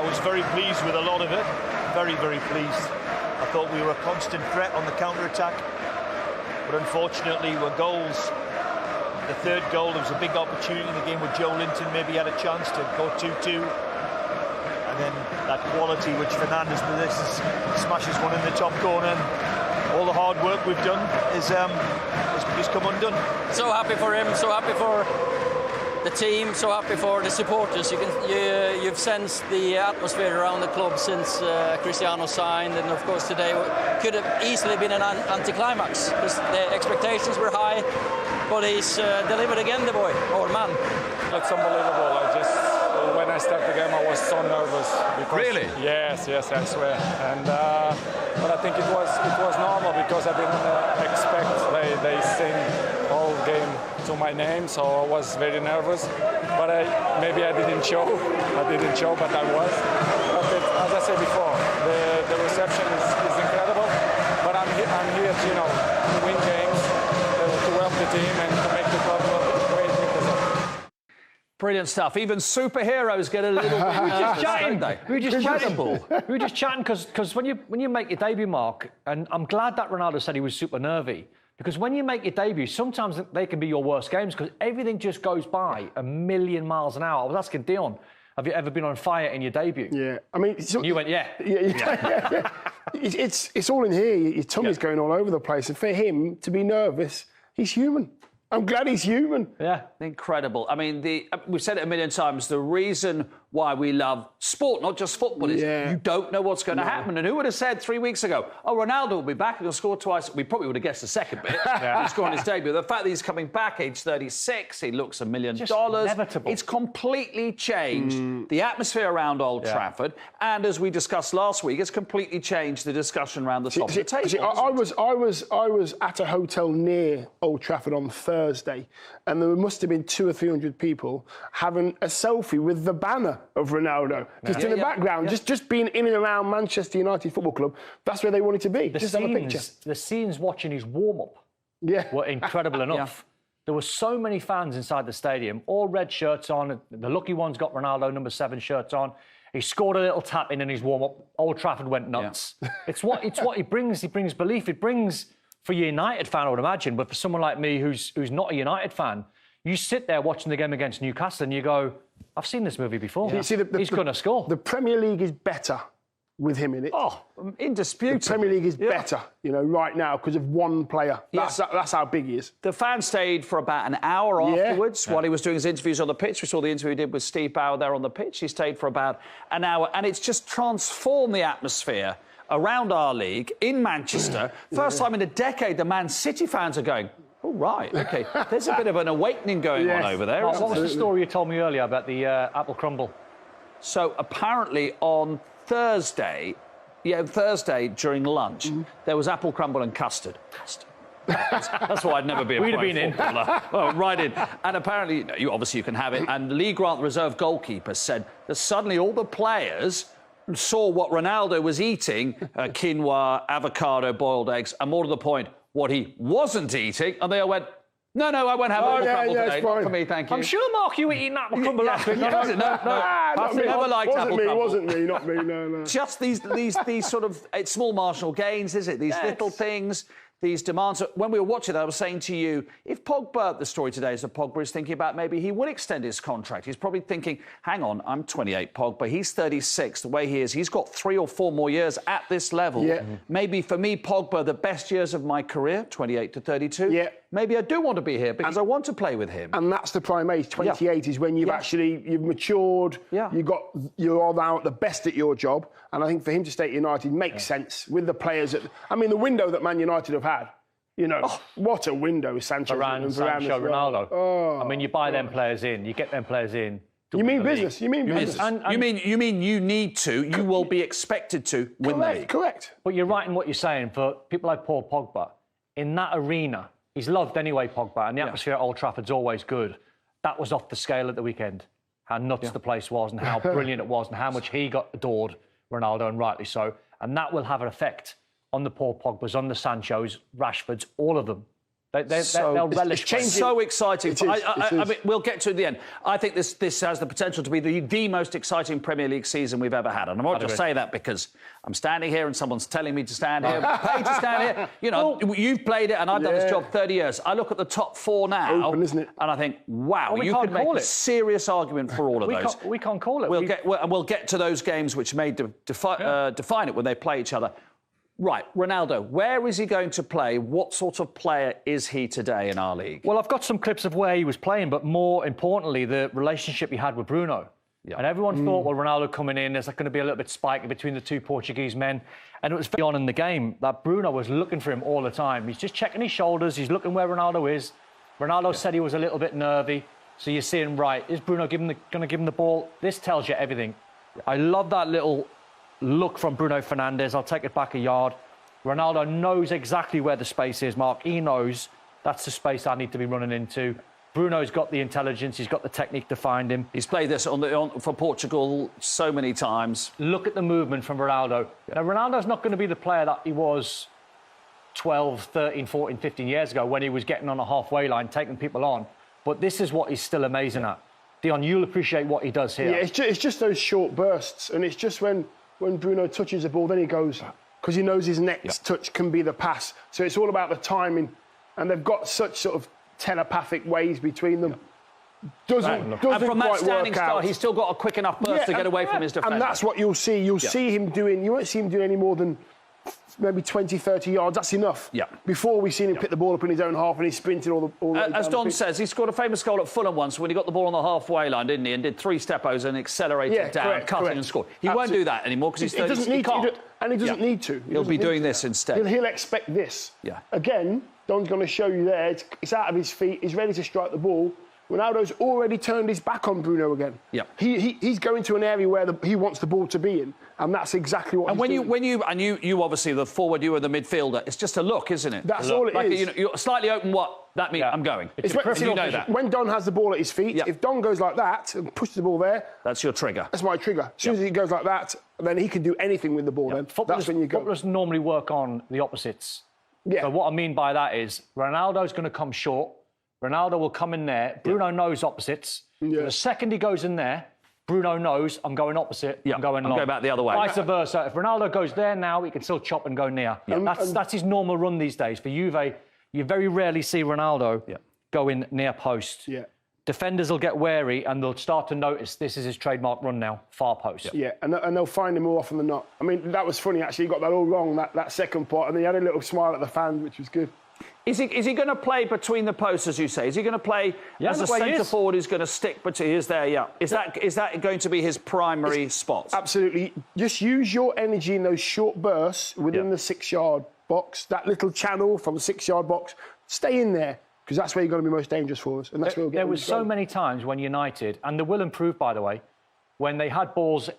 I was very pleased with a lot of it. Very, very pleased. I thought we were a constant threat on the counter-attack. But unfortunately, were goals. The third goal, there was a big opportunity in the game where Joe Linton maybe had a chance to go 2-2. And then that quality which Fernandes possesses, smashes one in the top corner. And all the hard work we've done is come undone. So happy for him, so happy for the team, so happy for the supporters. You've sensed the atmosphere around the club since Cristiano signed, and of course today could have easily been an anticlimax because the expectations were high, but he's delivered again, the boy, or man. It's unbelievable. When I started the game, I was so nervous. Because, really? Yes, I swear. And but I think it was normal because I didn't expect they sing all game to my name, so I was very nervous. But maybe I didn't show. But I was. But as I said before, the reception is incredible. But I'm here to win games, to help the team and to make the club great. Brilliant stuff. Even superheroes get a little bit We were just chatting because when you make your debut, Mark, and I'm glad that Ronaldo said he was super nervy, because when you make your debut, sometimes they can be your worst games because everything just goes by a million miles an hour. I was asking Dion, have you ever been on fire in your debut? Yeah, I mean... You went, yeah. Yeah. It's all in here. Your tummy's going all over the place. And for him to be nervous, he's human. I'm glad he's human. Yeah. Incredible. I mean, we've said it a million times, the reason why we love sport, not just football, is you don't know what's going to happen. And who would have said 3 weeks ago, oh, Ronaldo will be back and he'll score twice? We probably would have guessed the second bit. He'll score on his debut. The fact that he's coming back, age 36, he looks $1 million. Inevitable. It's completely changed the atmosphere around Old Trafford. And as we discussed last week, it's completely changed the discussion around the top of the table. I was at a hotel near Old Trafford on Thursday, and there must have been 200 or 300 people having a selfie with the banner of Ronaldo. Just in the background, just being in and around Manchester United Football Club, that's where they wanted to be. Just have a picture. The scenes watching his warm-up were incredible enough. There were so many fans inside the stadium, all red shirts on. The lucky one's got Ronaldo number 7 shirts on. He scored a little tap in his warm-up. Old Trafford went nuts. It's what he brings. He brings belief. It brings, for a United fan, I would imagine, but for someone like me who's not a United fan, you sit there watching the game against Newcastle and you go, I've seen this movie before. You see, he's going to score. The Premier League is better with him in it. Oh, indisputable. The Premier League is better, right now because of one player. That's how big he is. The fan stayed for about an hour afterwards while he was doing his interviews on the pitch. We saw the interview he did with Steve Bauer there on the pitch. He stayed for about an hour, and it's just transformed the atmosphere around our league in Manchester. First time in a decade, the Man City fans are going, oh, right, OK. There's a bit of an awakening going on over there. What was the story you told me earlier about the apple crumble? So apparently on Thursday during lunch, there was apple crumble and custard. That's why I'd never be a We'd have been in. Oh, right in. And apparently, you can have it. And Lee Grant, the reserve goalkeeper, said that suddenly all the players saw what Ronaldo was eating, quinoa, avocado, boiled eggs, and more to the point, what he wasn't eating, and they all went, no, I won't have apple crumble today. Not for me, thank you. I'm sure, Mark, you were eating apple crumble last week. No. I've never liked apple crumble. Wasn't me, not me, no. Just these sort of small marginal gains, is it? These little things, these demands. When we were watching that, I was saying to you, if Pogba, the story today is that Pogba is thinking about maybe he will extend his contract. He's probably thinking, hang on, I'm 28, Pogba. He's 36, the way he is. He's got 3 or 4 more years at this level. Yeah. Maybe for me, Pogba, the best years of my career, 28 to 32. Yeah. Maybe I do want to be here because I want to play with him. And that's the prime age. 28 is when you've you've matured. Yeah. You're now at the best at your job. And I think for him to stay at United makes sense with the players. The window that Man United have had. What a window, Sanchez and Sancho, Ronaldo. Oh, you buy them players in, you get them players in. You mean business? You mean business? You mean you need to, you will be expected to win the league. Correct. But you're right in what you're saying. For people like Paul Pogba, in that arena, he's loved anyway, Pogba, and the atmosphere at Old Trafford's always good. That was off the scale at the weekend. How nuts the place was and how brilliant it was and how much he got adored, Ronaldo, and rightly so. And that will have an effect on the Paul Pogbas, on the Sanchos, Rashfords, all of them. They'll relish. It's so exciting. I mean, we'll get to the end. I think this has the potential to be the most exciting Premier League season we've ever had. And I'm not just saying that because I'm standing here and someone's telling me to stand here, paid to stand here. You know, you've played it and I've done this job 30 years. I look at the top four now, Open, isn't it? And I think, wow, you could make a serious argument for all of those. We can't call it. We'll get to those games which may define it when they play each other. Right, Ronaldo, where is he going to play? What sort of player is he today in our league? Well, I've got some clips of where he was playing, but more importantly, the relationship he had with Bruno. Yeah. And everyone thought, well, Ronaldo coming in, there's going to be a little bit spiky between the two Portuguese men. And it was very on in the game that Bruno was looking for him all the time. He's just checking his shoulders. He's looking where Ronaldo is. Ronaldo said he was a little bit nervy. So you're seeing, right, is Bruno going to give him the ball? This tells you everything. I love that little look from Bruno Fernandes. I'll take it back a yard. Ronaldo knows exactly where the space is, Mark. He knows that's the space I need to be running into. Bruno's got the intelligence. He's got the technique to find him. He's played this for Portugal so many times. Look at the movement from Ronaldo. Yeah. Now, Ronaldo's not going to be the player that he was 12, 13, 14, 15 years ago when he was getting on a halfway line, taking people on. But this is what he's still amazing at. Dion, you'll appreciate what he does here. Yeah, it's just those short bursts. And it's just when Bruno touches the ball, then he goes... because he knows his next touch can be the pass. So it's all about the timing. And they've got such sort of telepathic ways between them. Doesn't and from that standing start, he's still got a quick enough burst to get away from his defender. And that's what you'll see. You'll see him doing... You won't see him doing any more than maybe 20, 30 yards. That's enough. Yeah. Before we've seen him pick the ball up in his own half and he's sprinting all the as Don says, he scored a famous goal at Fulham once when he got the ball on the halfway line, didn't he? And did 3 steppos and accelerated down, cutting and scored. He won't do that anymore because he's 30. He can't. And he doesn't need to. He'll be doing this instead. He'll expect this. Yeah. Again, Don's going to show you there. It's out of his feet. He's ready to strike the ball. Ronaldo's already turned his back on Bruno again. Yeah. He's going to an area where he wants the ball to be in, and that's exactly what. And you obviously the forward, you are the midfielder. It's just a look, isn't it? That's all it is. You're slightly open. What that means? I'm going. You know that. When Don has the ball at his feet, if Don goes like that and pushes the ball there, that's your trigger. That's my trigger. As soon as he goes like that, then he can do anything with the ball. Then that's when you go. Footballers normally work on the opposites. Yeah. So what I mean by that is Ronaldo's going to come short. Ronaldo will come in there. Bruno knows opposites. Yeah. So the second he goes in there, Bruno knows I'm going opposite. I'm going long. I'm going back the other way. Vice versa. If Ronaldo goes there now, he can still chop and go near. Yeah. That's his normal run these days. For Juve, you very rarely see Ronaldo go in near post. Yeah. Defenders will get wary and they'll start to notice this is his trademark run now, far post. Yeah, and they'll find him more often than not. I mean, that was funny, actually. He got that all wrong, that second part, and then he had a little smile at the fans, which was good. Is he going to play between the posts, as you say? Is he going to play as a centre forward who's going to stick between... Is that going to be his primary spot? Absolutely. Just use your energy in those short bursts within the 6-yard box, that little channel from the 6-yard box. Stay in there, because that's where you're going to be most dangerous for us. And that's where we'll get. There was so many times when United, and they will improve, by the way, when they had balls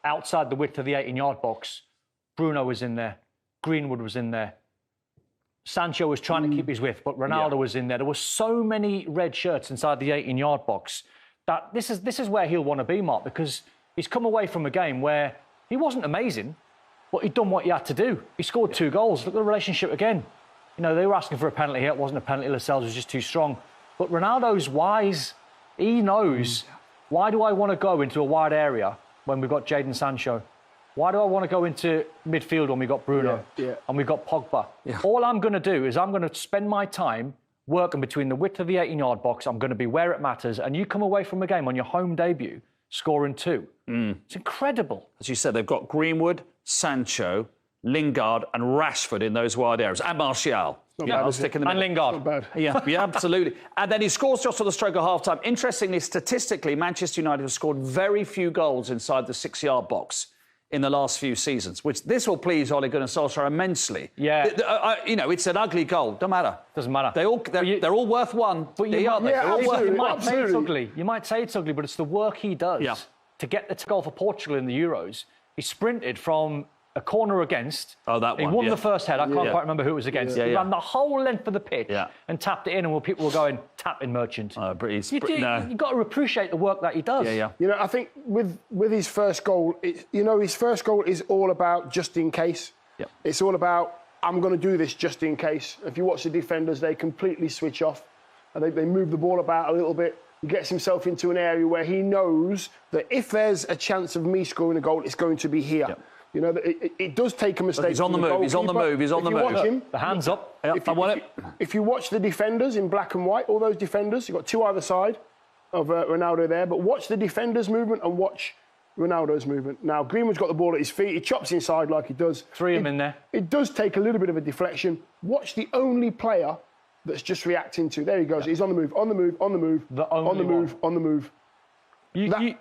outside the width of the 18-yard box, Bruno was in there, Greenwood was in there, Sancho was trying to keep his width, but Ronaldo was in there. There were so many red shirts inside the 18-yard box that this is where he'll want to be, Mark, because he's come away from a game where he wasn't amazing, but he'd done what he had to do. He scored 2 goals. Look at the relationship again. You know, they were asking for a penalty here. It wasn't a penalty. Lascelles was just too strong. But Ronaldo's wise. He knows, why do I want to go into a wide area when we've got Jadon Sancho? Why do I want to go into midfield when we've got Bruno and we've got Pogba? Yeah. All I'm going to do is I'm going to spend my time working between the width of the 18-yard box. I'm going to be where it matters. And you come away from a game on your home debut scoring 2. It's incredible. As you said, they've got Greenwood, Sancho, Lingard and Rashford in those wide areas. And Martial. I'll stick in the middle. And Lingard. Not bad. Yeah, absolutely. And then he scores just on the stroke of half-time. Interestingly, statistically, Manchester United have scored very few goals inside the 6-yard box in the last few seasons, which this will please Ole Gunnar Solskjaer immensely. Yeah. It's an ugly goal. Don't matter. Doesn't matter. They're all worth one. But you might say it's ugly. You might say it's ugly, but it's the work he does to get the goal for Portugal in the Euros. He sprinted from a corner against. Oh, that one. He won the first head. I can't quite remember who it was against. He ran the whole length of the pitch and tapped it in, and people were going, tap in Merchant. You've got to appreciate the work that he does. You know, I think with his first goal, his first goal is all about just in case. It's all about I'm going to do this just in case. If you watch the defenders, they completely switch off. And they move the ball about a little bit. He gets himself into an area where he knows that if there's a chance of me scoring a goal, it's going to be here. Yep. You know, it does take a mistake. He's on the move. He's on the move. He's on the move. Watch him, the hands up. Yep, if you watch the defenders in black and white, all those defenders, you've got two either side of Ronaldo there, but watch the defenders' movement and watch Ronaldo's movement. Now, Greenwood's got the ball at his feet. He chops inside like he does. Three of them in there. It does take a little bit of a deflection. Watch the only player that's just reacting to. There he goes. Yep. He's on the move, on the move, on the move, on the move, on the move.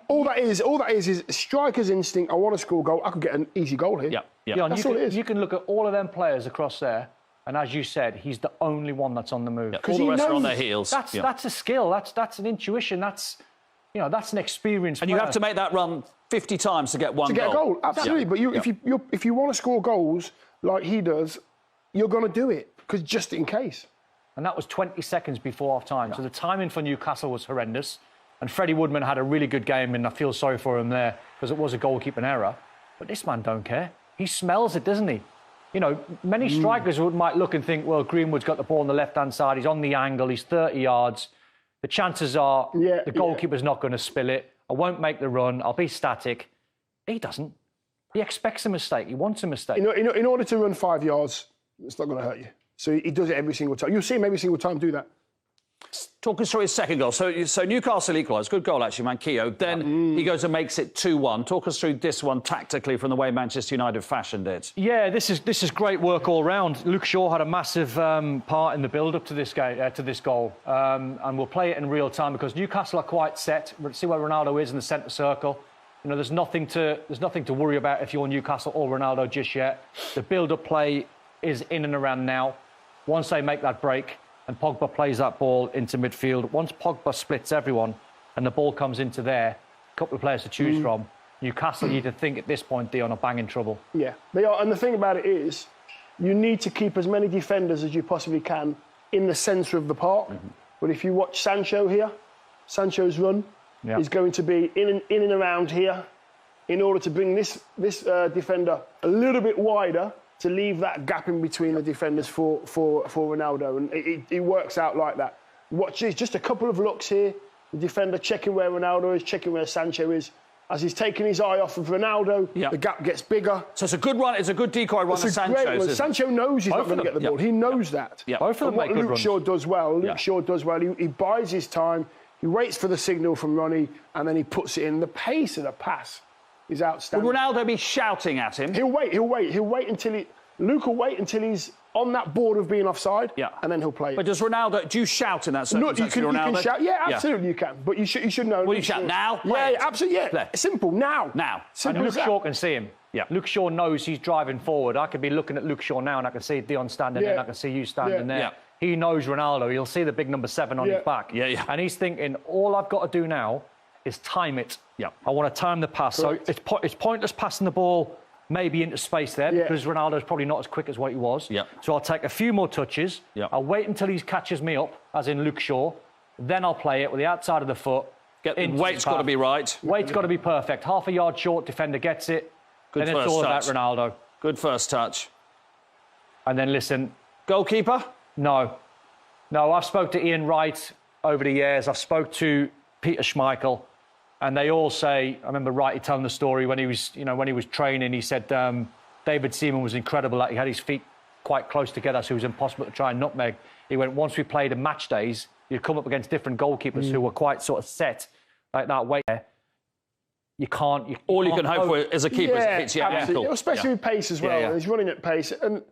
All that is striker's instinct. I want to score a goal. I could get an easy goal here. Yeah. That's all it is. You can look at all of them players across there, and as you said, he's the only one that's on the move. All the rest are on their heels. That's a skill. That's an intuition. That's an experience. And you have to make that run 50 times to get one goal. To get a goal, absolutely. But if you want to score goals like he does, you're going to do it because just in case. And that was 20 seconds before half-time. So the timing for Newcastle was horrendous. And Freddie Woodman had a really good game, and I feel sorry for him there because it was a goalkeeping error. But this man don't care. He smells it, doesn't he? You know, many strikers might look and think, well, Greenwood's got the ball on the left-hand side. He's on the angle. He's 30 yards. The chances are the goalkeeper's not going to spill it. I won't make the run. I'll be static. He doesn't. He expects a mistake. He wants a mistake. In order to run 5 yards, it's not going to hurt you. So he does it every single time. You'll see him every single time do that. Talk us through his second goal. So Newcastle equalised. Good goal, actually, Manquillo. Then he goes and makes it 2-1. Talk us through this one tactically from the way Manchester United fashioned it. Yeah, this is great work all round. Luke Shaw had a massive part in the build-up to this goal. And we'll play it in real time because Newcastle are quite set. We'll see where Ronaldo is in the centre circle. You know, there's nothing to worry about if you're Newcastle or Ronaldo just yet. The build-up play is in and around now. Once they make that break and Pogba plays that ball into midfield, once Pogba splits everyone and the ball comes into there, a couple of players to choose from, Newcastle, you to think at this point, Dion, are bang in trouble. Yeah, they are. And the thing about it is, you need to keep as many defenders as you possibly can in the centre of the park. But if you watch Sancho here, Sancho's run is going to be in and around here in order to bring this defender a little bit wider to leave that gap in between the defenders for Ronaldo. And it works out like that. Watch this, just a couple of looks here. The defender checking where Ronaldo is, checking where Sancho is. As he's taking his eye off of Ronaldo, the gap gets bigger. So it's a good run. It's a good decoy run of Sancho's. Sancho knows he's not going to get the ball. He knows that. Both of them make good runs. Luke Shaw does well. Luke Shaw does well. He buys his time. He waits for the signal from Ronnie, and then he puts it in. The pace of the pass is outstanding. Will Ronaldo be shouting at him? He'll wait until Luke will wait until he's on that board of being offside, and then he'll play it. But do you shout in that circumstance? No, you can shout. Yeah, absolutely you can. But you should know. Will you shout now? Yeah, absolutely. Yeah, simple. Now. And Luke Shaw can see him. Yeah. Luke Shaw knows he's driving forward. I could be looking at Luke Shaw now, and I can see Dion standing there, and I can see you standing there. Yeah. He knows Ronaldo. He'll see the big number 7 on his back. And he's thinking, all I've got to do now is time it. I want to time the pass. Correct. So it's pointless passing the ball maybe into space there because Ronaldo's probably not as quick as what he was. So I'll take a few more touches. I'll wait until he catches me up, as in Luke Shaw. Then I'll play it with the outside of the foot. Weight's got to be right. Weight's got to be perfect. Half a yard short, defender gets it. Good then first it's all touch. about Ronaldo. Good first touch. And then listen. Goalkeeper? No, I've spoke to Ian Wright over the years. I've spoke to Peter Schmeichel, and they all say. I remember Wright telling the story when he was training. He said David Seaman was incredible. He had his feet quite close together, so it was impossible to try and nutmeg. He went, once we played in match days, you'd come up against different goalkeepers who were quite sort of set like that weight there. You can't. All you can hope for as a keeper is it hits your ankle. Especially with pace as well. He's running at pace. And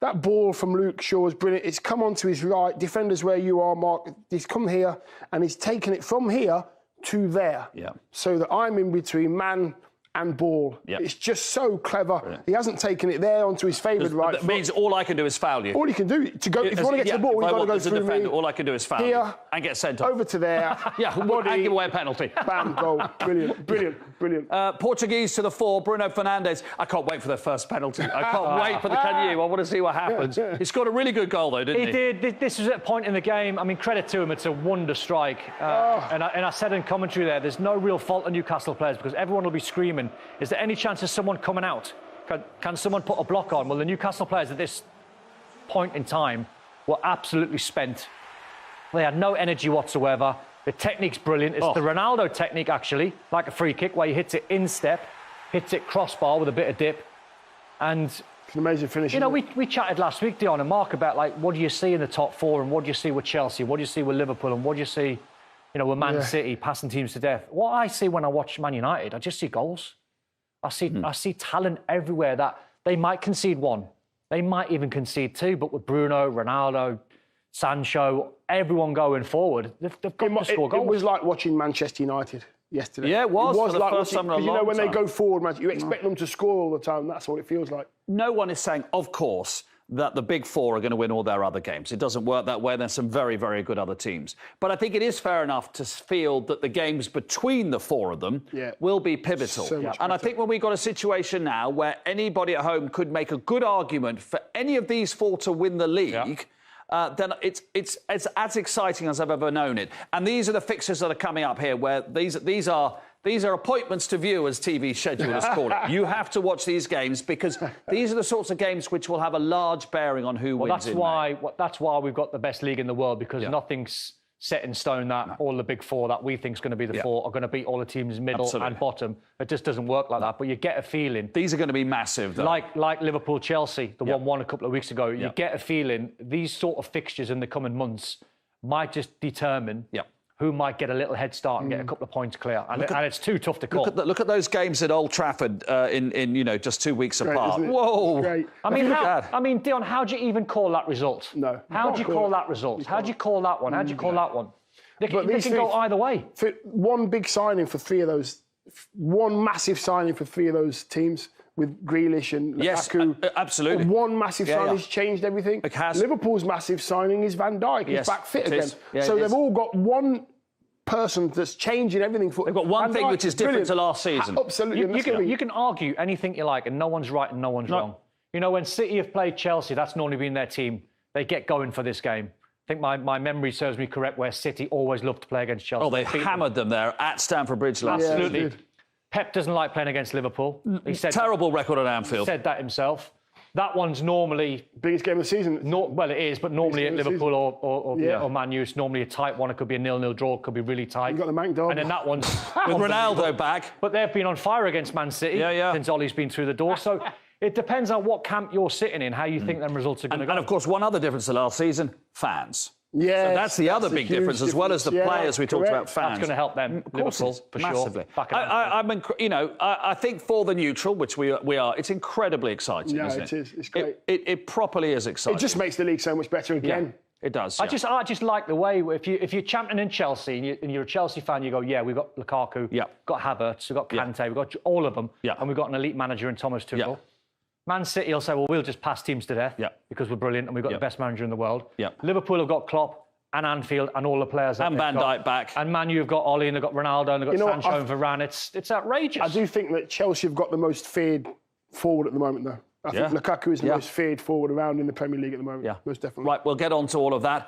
that ball from Luke Shaw is brilliant. It's come onto his right. Defenders where you are, Mark. He's come here and he's taken it from here to there. So that I'm in between man and ball. It's just so clever. Brilliant. He hasn't taken it there onto his favoured right foot. That means all I can do is foul you. All you can do to go. If you want to get to the ball, you've got to go through me. All I can do is foul you and get sent off. Over to there. And give away a penalty. Bam, goal. Brilliant. Portuguese to the fore. Bruno Fernandes. I can't wait for their first penalty. I can't wait for the can you. I want to see what happens. He scored a really good goal though, didn't he? He did. This was at a point in the game. I mean, credit to him. It's a wonder strike. And I said in commentary there's no real fault on Newcastle players because everyone will be screaming. Is there any chance of someone coming out? Can someone put a block on? Well, the Newcastle players at this point in time were absolutely spent. They had no energy whatsoever. The technique's brilliant. It's the Ronaldo technique, actually, like a free kick where he hits it in step, hits it crossbar with a bit of dip. And it's an amazing finish. You know, we chatted last week, Dion and Mark, about like what do you see in the top four, and what do you see with Chelsea, what do you see with Liverpool, and what do you see, you know, with Man City passing teams to death. What I see when I watch Man United, I just see goals. I see talent everywhere that they might concede one, they might even concede two, but with Bruno, Ronaldo, Sancho, everyone going forward, they've got to score goals. It was like watching Manchester United yesterday. Yeah, it was for the like first time in a long time. You know, when they go forward, man, you expect them to score all the time. That's what it feels like. No one is saying, of course, that the big four are going to win all their other games. It doesn't work that way. There's some very, very good other teams. But I think it is fair enough to feel that the games between the four of them will be pivotal. And I think when we've got a situation now where anybody at home could make a good argument for any of these four to win the league, then it's as exciting as I've ever known it. And these are the fixtures that are coming up here, where these are appointments to view, as TV schedulers call it. You have to watch these games because these are the sorts of games which will have a large bearing on who wins. That's why we've got the best league in the world, because nothing's set in stone that all the big four that we think is going to be the four are going to beat all the teams middle and bottom. It just doesn't work like that. But you get a feeling these are going to be massive, though. Like Liverpool, Chelsea, the 1-1 a couple of weeks ago. You get a feeling these sort of fixtures in the coming months might just determine who might get a little head start and get a couple of points clear. And it's too tough to call. Look at those games at Old Trafford in you know, just 2 weeks apart. Whoa! Great. I mean, Dion, how do you even call that result? No. How do you call that result? How do you call that one? How do you call that one? They can go either way. One big signing for three of those, one massive signing for three of those teams with Grealish and Lukaku. Yes, absolutely. One massive signing has changed everything. It has. Liverpool's massive signing is Van Dijk. He's back fit again. So they've all got one person that's changing everything. They've got one thing which is different to last season. Absolutely. You can argue anything you like, and no one's right and no one's wrong. You know, when City have played Chelsea, that's normally been their team. They get going for this game. I think my memory serves me correct, where City always loved to play against Chelsea. Oh, they hammered them there at Stamford Bridge last season. Absolutely. Pep doesn't like playing against Liverpool. He said terrible record at Anfield. He said that himself. That one's normally biggest game of the season. Well, it is, but normally at Liverpool or Man U, it's normally a tight one. It could be a 0-0 draw. It could be really tight. You got the Manc Dog. And then that one's with Ronaldo back. But they've been on fire against Man City since Ollie's been through the door. So it depends on what camp you're sitting in, how you think them results are going to go. And of course, one other difference to last season: fans. Yeah, so that's the other big difference, as well as the players we talked about. Fans. That's going to help them, Liverpool, for massively. Sure. I think for the neutral, which we are, it's incredibly exciting. Yeah, isn't it? Is. It's great. It properly is exciting. It just makes the league so much better again. Yeah, it does. I just like the way if you're championing Chelsea and you're a Chelsea fan, you go, we've got Lukaku, got Havertz, we've got Kante, we've got all of them, and we've got an elite manager in Thomas Tuchel. Yeah. Man City will say, well, we'll just pass teams to death because we're brilliant and we've got the best manager in the world. Yeah. Liverpool have got Klopp and Anfield and all the players. And Van Dijk back. And Man U have got Ollie and they've got Ronaldo and they've got Sancho and Varane. It's outrageous. I do think that Chelsea have got the most feared forward at the moment, though. I think Lukaku is the most feared forward around in the Premier League at the moment. Yeah. Most definitely. Right, we'll get on to all of that.